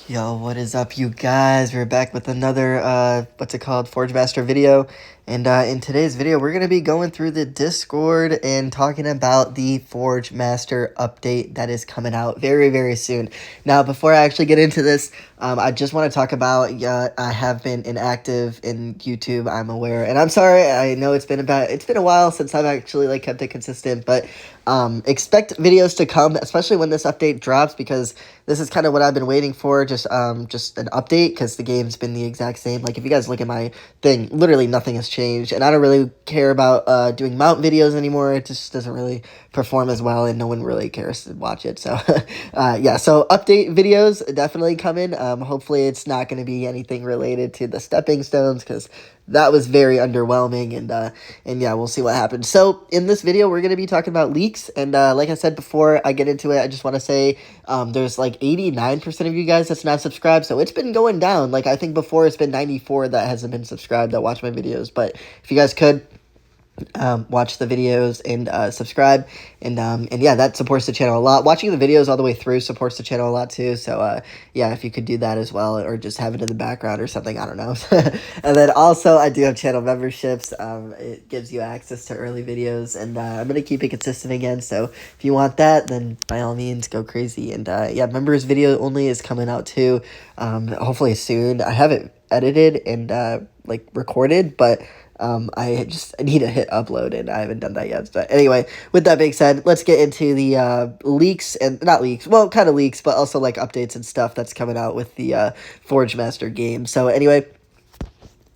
Yo, what is up, you guys? We're back with another, what's it called, Forge Master video. And in today's video, we're going to be going through the Discord and talking about the Forge Master update that is coming out very, very soon. Now, before I actually get into this, I just want to talk about, I have been inactive in YouTube, I'm aware. And I'm sorry, I know it's been a while since I've actually, like, kept it consistent, but expect videos to come, especially when this update drops, because this is kind of what I've been waiting for, just an update, because the game's been the exact same. Like, if you guys look at my thing, literally nothing has changed, and I don't really care about doing mount videos anymore. It just doesn't really perform as well, and no one really cares to watch it. So, yeah, so update videos definitely coming. Hopefully it's not going to be anything related to the stepping stones, because that was very underwhelming, and yeah, we'll see what happens. So in this video, we're going to be talking about leaks, and like I said before I get into it, I just want to say there's like 89% of you guys that's not subscribed, so it's been going down. Like, I think before it's been 94 that hasn't been subscribed that watch my videos, but if you guys could watch the videos and subscribe, and yeah, that supports the channel a lot. Watching the videos all the way through supports the channel a lot too, so yeah, if you could do that as well, or just have it in the background or something, I don't know. And then also, I do have channel memberships. It gives you access to early videos, and I'm gonna keep it consistent again, so if you want that, then by all means go crazy. And yeah, members video only is coming out too, hopefully soon. I have it edited and like recorded, but I need to hit upload, and I haven't done that yet. But anyway, with that being said, let's get into the leaks, and not leaks, well, kind of leaks, but also like updates and stuff that's coming out with the Forge Master game. So anyway,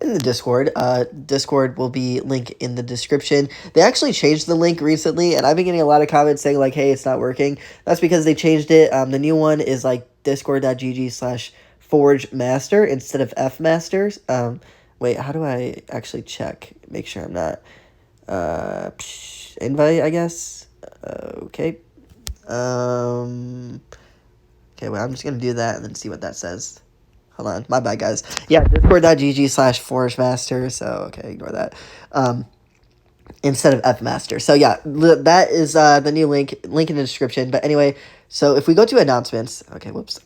in the Discord will be link in the description. They actually changed the link recently, and I've been getting a lot of comments saying like, hey, it's not working. That's because they changed it. The new one is like discord.gg/Forge Master instead of F Masters. Wait, how do I actually check? Make sure I'm not invite, I guess. Okay. Okay, well, I'm just gonna do that and then see what that says. Hold on, my bad, guys. Yeah, discord.gg/Forge Master. So okay, ignore that. Instead of F Master. So yeah, that is the new link in the description. But anyway, so if we go to announcements, okay, whoops.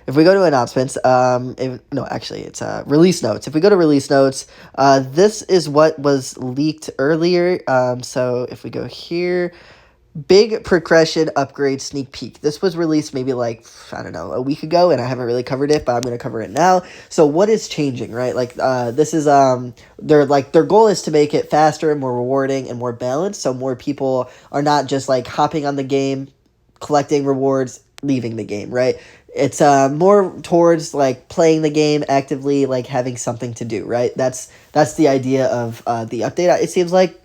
If we go to announcements, no, actually, it's release notes. If we go to release notes, this is what was leaked earlier. So if we go here, big progression upgrade sneak peek. This was released maybe like, I don't know, a week ago, and I haven't really covered it, but I'm going to cover it now. So what is changing, right? Like, this is, their goal is to make it faster, more rewarding, and more balanced. So more people are not just like hopping on the game, collecting rewards, leaving the game, right? It's more towards like playing the game actively, like having something to do, right? That's the idea of the update, it seems like.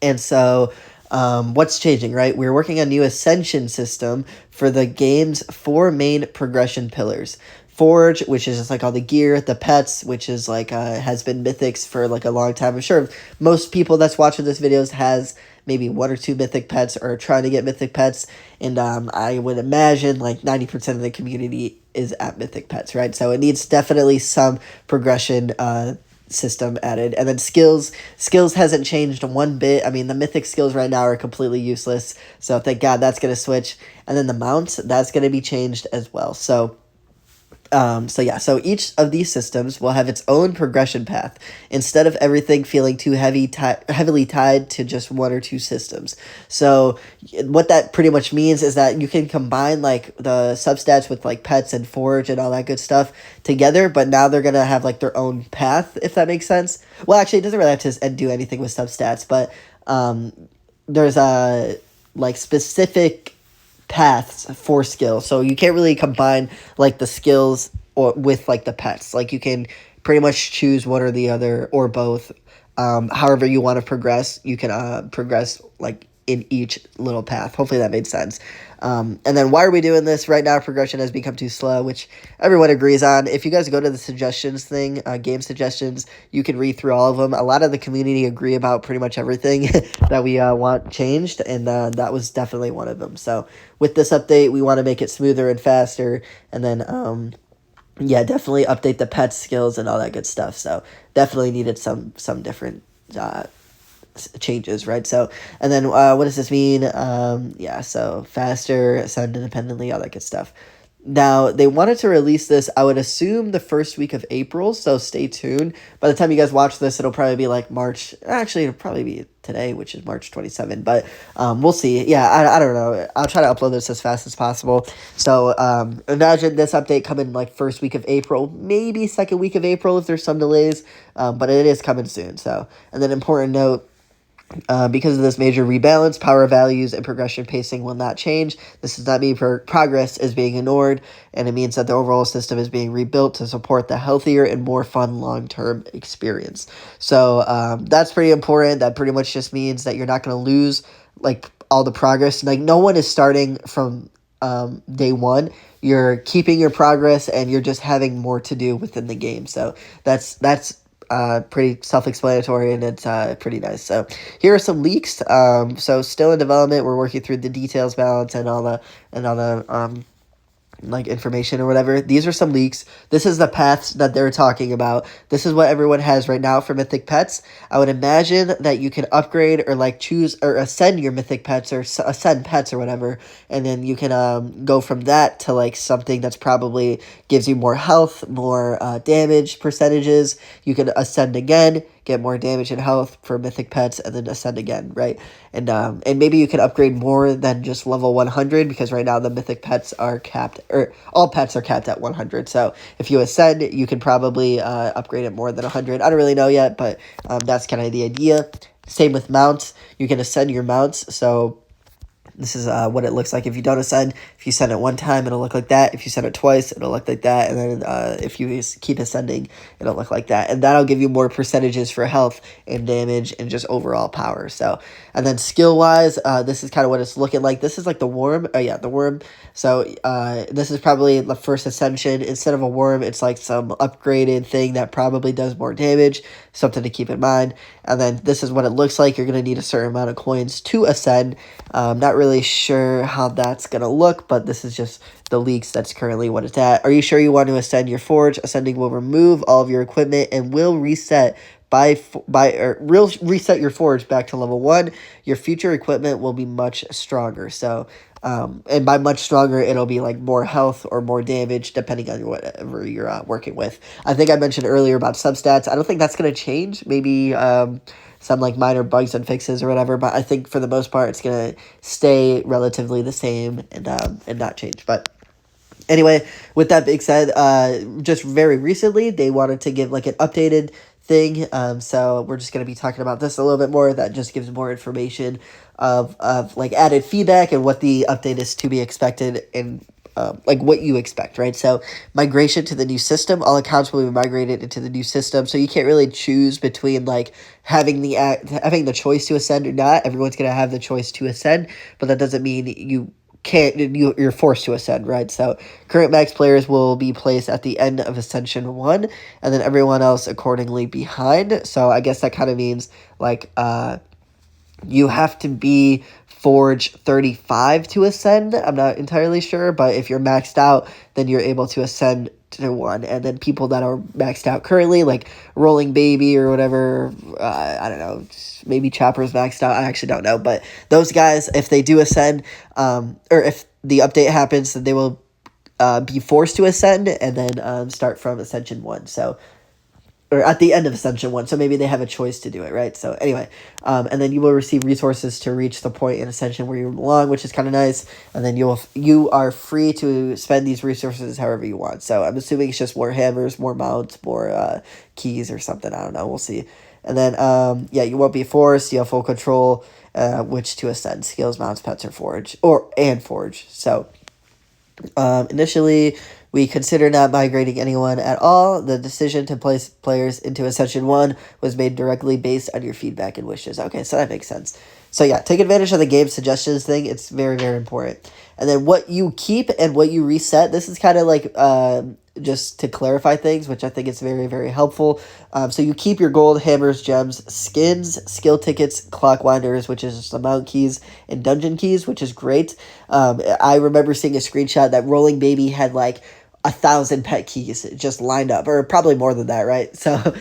And so what's changing, right? We're working on a new ascension system for the game's 4 main progression pillars. Forge, which is just like all the gear, the pets, which is like has been mythics for like a long time. I'm sure most people that's watching this videos has maybe 1 or 2 mythic pets or trying to get mythic pets, and I would imagine like 90% of the community is at mythic pets, right? So it needs definitely some progression system added. And then skills hasn't changed one bit. I mean, the mythic skills right now are completely useless, so thank God that's going to switch. And then the mounts, that's going to be changed as well. So yeah, so each of these systems will have its own progression path instead of everything feeling too heavily tied to just 1 or 2 systems. So what that pretty much means is that you can combine like the substats with like pets and forge and all that good stuff together, but now they're going to have like their own path, if that makes sense. Well, actually, it doesn't really have to do anything with substats, but there's a like specific paths for skills, so you can't really combine like the skills or with like the pets. Like, you can pretty much choose one or the other or both. However you want to progress, you can progress like in each little path. Hopefully that made sense. And then why are we doing this? Right now progression has become too slow, which everyone agrees on. If you guys go to the suggestions thing, game suggestions, you can read through all of them. A lot of the community agree about pretty much everything that we want changed, and that was definitely one of them. So with this update, we want to make it smoother and faster, and then yeah, definitely update the pet skills and all that good stuff. So definitely needed some different changes, right? So, and then what does this mean? Yeah, so faster, ascend independently, all that good stuff. Now, they wanted to release this, I would assume, the first week of April, so stay tuned. By the time you guys watch this, it'll probably be like March. Actually, it'll probably be today, which is March 27th, but we'll see. Yeah, I don't know. I'll try to upload this as fast as possible. So imagine this update coming like first week of April, maybe second week of April if there's some delays, but it is coming soon. So, and then important note, because of this major rebalance, power values and progression pacing will not change. This does not mean progress is being ignored, and it means that the overall system is being rebuilt to support the healthier and more fun long-term experience. So that's pretty important. That pretty much just means that you're not going to lose like all the progress. Like no one is starting from day one. You're keeping your progress, and you're just having more to do within the game. So that's pretty self-explanatory, and it's pretty nice. So here are some leaks. So still in development. We're working through the details balance and all the like information or whatever. These are some leaks. This is the paths that they're talking about. This is what everyone has right now for mythic pets. I would imagine that you can upgrade or like choose or ascend your mythic pets or ascend pets or whatever, and then you can go from that to like something that's probably gives you more health, more damage percentages. You can ascend again, get more damage and health for mythic pets, and then ascend again, right? And maybe you can upgrade more than just level 100, because right now the mythic pets are capped, or all pets are capped at 100. So if you ascend, you can probably upgrade it more than 100. I don't really know yet, but that's kind of the idea. Same with mounts. You can ascend your mounts. So this is what it looks like if you don't ascend. If you send it one time, it'll look like that. If you send it twice, it'll look like that. And then if you keep ascending, it'll look like that. And that'll give you more percentages for health and damage and just overall power. So, and then skill-wise, this is kind of what it's looking like. This is like the worm. Oh, yeah, the worm. So this is probably the first ascension. Instead of a worm, it's like some upgraded thing that probably does more damage. Something to keep in mind. And then this is what it looks like. You're going to need a certain amount of coins to ascend. Not really sure how that's going to look, but this is just the leaks. That's currently what it's at. Are you sure you want to ascend your forge? Ascending will remove all of your equipment and will reset will reset your forge back to level 1. Your future equipment will be much stronger. So and by much stronger, it'll be like more health or more damage, depending on whatever you're working with. I think I mentioned earlier about substats. I don't think that's going to change. Maybe some like minor bugs and fixes or whatever, but I think for the most part, it's going to stay relatively the same and not change. But anyway, with that being said, just very recently, they wanted to give like an updated thing. So we're just going to be talking about this a little bit more. That just gives more information of like added feedback and what the update is to be expected and like what you expect, right? So migration to the new system, all accounts will be migrated into the new system. So you can't really choose between like having the choice to ascend or not. Everyone's going to have the choice to ascend, but that doesn't mean you're forced to ascend, right? So current max players will be placed at the end of Ascension 1, and then everyone else accordingly behind. So I guess that kind of means like you have to be Forge 35 to ascend. I'm not entirely sure, but if you're maxed out, then you're able to ascend to 1. And then people that are maxed out currently, like Rolling Baby or whatever, I don't know, maybe Chopper's maxed out. I actually don't know. But those guys, if they do ascend, or if the update happens, then they will be forced to ascend and then start from Ascension 1. So, or at the end of Ascension 1, so maybe they have a choice to do it, right? So anyway, and then you will receive resources to reach the point in Ascension where you belong, which is kind of nice, and then you are free to spend these resources however you want. So I'm assuming it's just more hammers, more mounts, more keys or something, I don't know, we'll see. And then, yeah, you won't be forced, you have full control, which to ascend, skills, mounts, pets, or forge, and forge. So initially, we consider not migrating anyone at all. The decision to place players into Ascension 1 was made directly based on your feedback and wishes. Okay, so that makes sense. So yeah, take advantage of the game suggestions thing. It's very, very important. And then what you keep and what you reset, this is kind of like just to clarify things, which I think is very, very helpful. So you keep your gold, hammers, gems, skins, skill tickets, clock winders, which is just the mount keys, and dungeon keys, which is great. I remember seeing a screenshot that Rolling Baby had like 1,000 pet keys just lined up, or probably more than that, right? So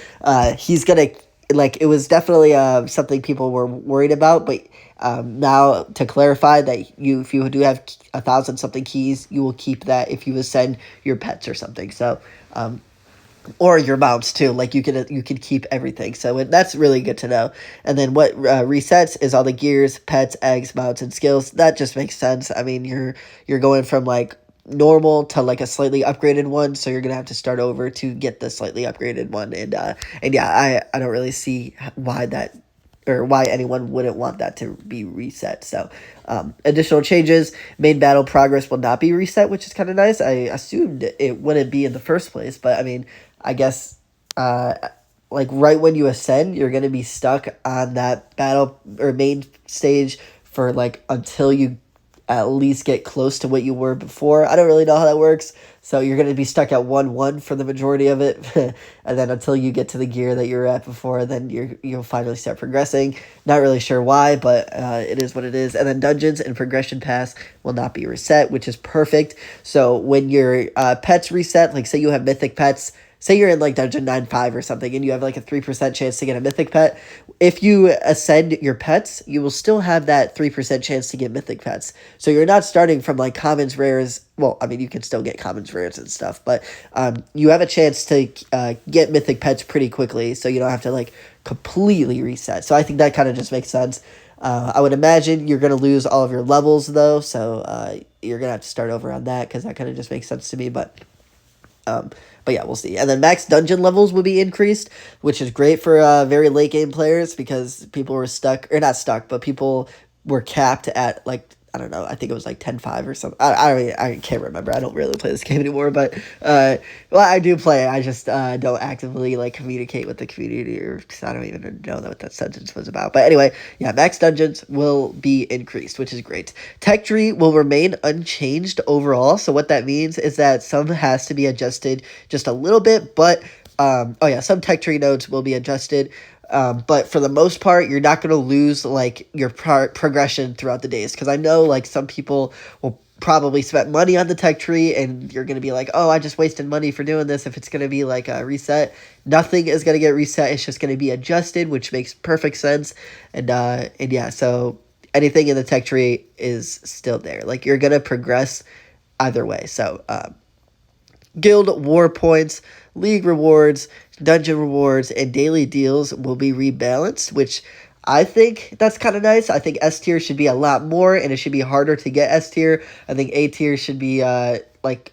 he's gonna, like, it was definitely something people were worried about, but Now, to clarify that if you do have 1,000 something keys, you will keep that if you ascend your pets or something. So, or your mounts too. Like you can keep everything. So that's really good to know. And then what resets is all the gears, pets, eggs, mounts, and skills. That just makes sense. I mean, you're going from like normal to like a slightly upgraded one, so you're gonna have to start over to get the slightly upgraded one. And yeah, I don't really see why that or why anyone wouldn't want that to be reset. So, additional changes: main battle progress will not be reset, which is kind of nice. I assumed it wouldn't be in the first place, but I mean, I guess, uh, like right when you ascend, you're gonna be stuck on that battle or main stage for like until you at least get close to what you were before. I don't really know how that works. So you're going to be stuck at 1-1 for the majority of it. And then until you get to the gear that you were at before, then you'll finally start progressing. Not really sure why, but it is what it is. And then dungeons and progression pass will not be reset, which is perfect. So when your pets reset, like say you have mythic pets, say you're in like dungeon 9-5 or something and you have like a 3% chance to get a mythic pet. If you ascend your pets, you will still have that 3% chance to get mythic pets. So you're not starting from like commons, rares. Well, I mean, you can still get commons, rares, and stuff, but you have a chance to get mythic pets pretty quickly, so you don't have to like completely reset. So I think that kind of just makes sense. I would imagine you're going to lose all of your levels though, so you're going to have to start over on that because that kind of just makes sense to me, um, but yeah, we'll see. And then max dungeon levels will be increased, which is great for very late game players because people were stuck, or not stuck, but people were capped at like, I don't know, I think it was like 10-5 or something. I can't remember. I don't really play this game anymore, but well, I do play. I just don't actively like communicate with the community, or cause I don't even know what that sentence was about. But anyway, yeah, max dungeons will be increased, which is great. Tech tree will remain unchanged overall. So what that means is that some has to be adjusted just a little bit, but oh yeah, some tech tree nodes will be adjusted. But for the most part, you're not going to lose like your progression throughout the days. Because I know like some people will probably spend money on the tech tree and you're going to be like, oh, I just wasted money for doing this. If it's going to be like a reset, nothing is going to get reset. It's just going to be adjusted, which makes perfect sense. And yeah, so anything in the tech tree is still there. Like you're going to progress either way. So, guild war points, league rewards, dungeon rewards, and daily deals will be rebalanced, which I think that's kind of nice. I think S tier should be a lot more, and it should be harder to get S tier. I think A tier should be like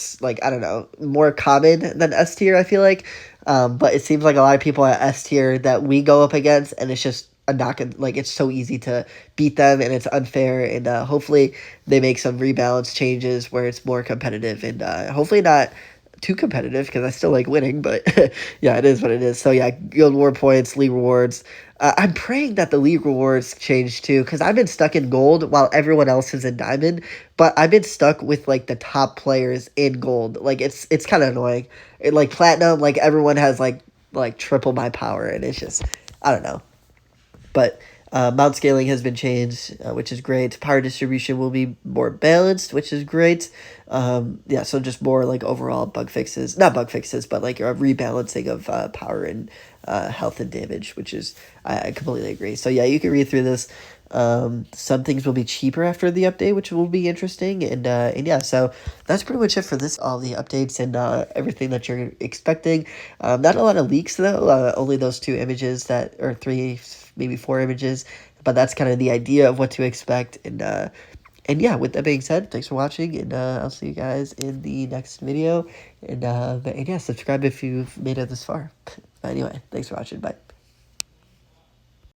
I don't know, more common than S tier. I feel like, but it seems like a lot of people at S tier that we go up against, and it's just a knock. Like it's so easy to beat them, and it's unfair. And hopefully they make some rebalance changes where it's more competitive, and hopefully not too competitive because I still like winning, but yeah, it is what it is. So yeah, guild war points, league rewards. I'm praying that the league rewards change too because I've been stuck in gold while everyone else is in diamond, but I've been stuck with like the top players in gold. Like it's kind of annoying. Like platinum, like everyone has like triple my power, and it's just I don't know. But mount scaling has been changed, which is great. Power distribution will be more balanced, which is great. Yeah, so just more like overall bug fixes, not bug fixes, but like a rebalancing of power and health and damage, which is I completely agree. So yeah, you can read through this. Some things will be cheaper after the update, which will be interesting, and yeah, so that's pretty much it for this. All the updates and everything that you're expecting. Not a lot of leaks though. Only those 2 images that or 3, maybe 4 images, but that's kind of the idea of what to expect. And yeah, with that being said, thanks for watching, and I'll see you guys in the next video. And yeah, subscribe if you've made it this far. But anyway, thanks for watching. Bye.